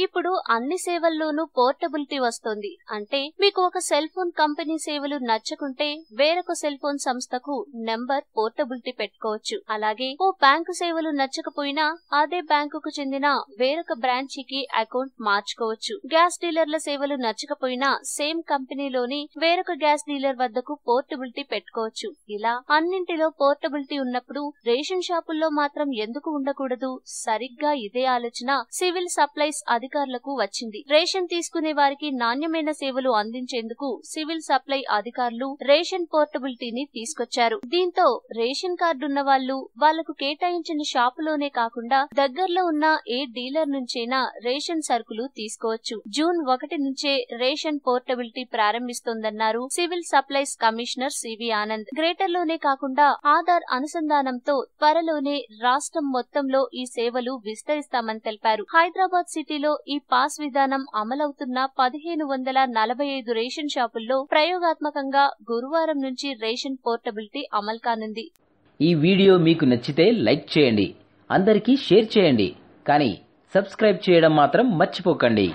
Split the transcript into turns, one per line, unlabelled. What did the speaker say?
ఇప్పుడు అన్ని సేవల్లోనూ పోర్టబిలిటీ వస్తోంది. అంటే మీకు ఒక సెల్ ఫోన్ కంపెనీ సేవలు నచ్చకుంటే వేరొక సెల్ ఫోన్ సంస్థకు నెంబర్ పోర్టబిలిటీ పెట్టుకోవచ్చు. అలాగే ఓ బ్యాంకు సేవలు నచ్చకపోయినా అదే బ్యాంకుకు చెందిన వేరొక బ్రాంచికి అకౌంట్ మార్చుకోవచ్చు. గ్యాస్ డీలర్ల సేవలు నచ్చకపోయినా సేమ్ కంపెనీలోని వేరొక గ్యాస్ డీలర్ వద్దకు పోర్టబిలిటీ పెట్టుకోవచ్చు. ఇలా అన్నింటిలో పోర్టబిలిటీ ఉన్నప్పుడు రేషన్ షాపుల్లో మాత్రం ఎందుకు ఉండకూడదు? సరిగ్గా ఇదే ఆలోచన సివిల్ సప్లైస్ అధికారులకు వచ్చింది. రేషన్ తీసుకునే వారికి నాణ్యమైన సేవలు అందించేందుకు సివిల్ సప్లై అధికారులు రేషన్ పోర్టబిలిటీని తీసుకొచ్చారు. దీంతో రేషన్ కార్డు ఉన్న వాళ్ళు వాళ్లకు కేటాయించిన షాపులోనే కాకుండా దగ్గరలో ఉన్న ఏ డీలర్ నుంచైనా రేషన్ సరుకులు తీసుకోవచ్చు. జూన్ 1 నుంచే రేషన్ పోర్టబిలిటీ ప్రారంభిస్తోందన్నారు civil supplies commissioner C V Anand. Greater లోనే కాకుండా ఆధార్ అనుసంధానంతో త్వరలోనే రాష్ట్రం మొత్తంలో ఈ సేవలు విస్తరిస్తామని తెలిపారు. హైదరాబాద్ సిటీలో ఈ పాస్ విధానం అమలవుతున్న 1545 రేషన్ షాపుల్లో ప్రయోగాత్మకంగా గురువారం నుంచి రేషన్ పోర్టబిలిటీ అమలు కానుంది.
ఈ వీడియో మీకు నచ్చితే లైక్ చేయండి, అందరికీ షేర్ చేయండి, కానీ సబ్స్క్రైబ్ చేయడం మాత్రం మర్చిపోకండి.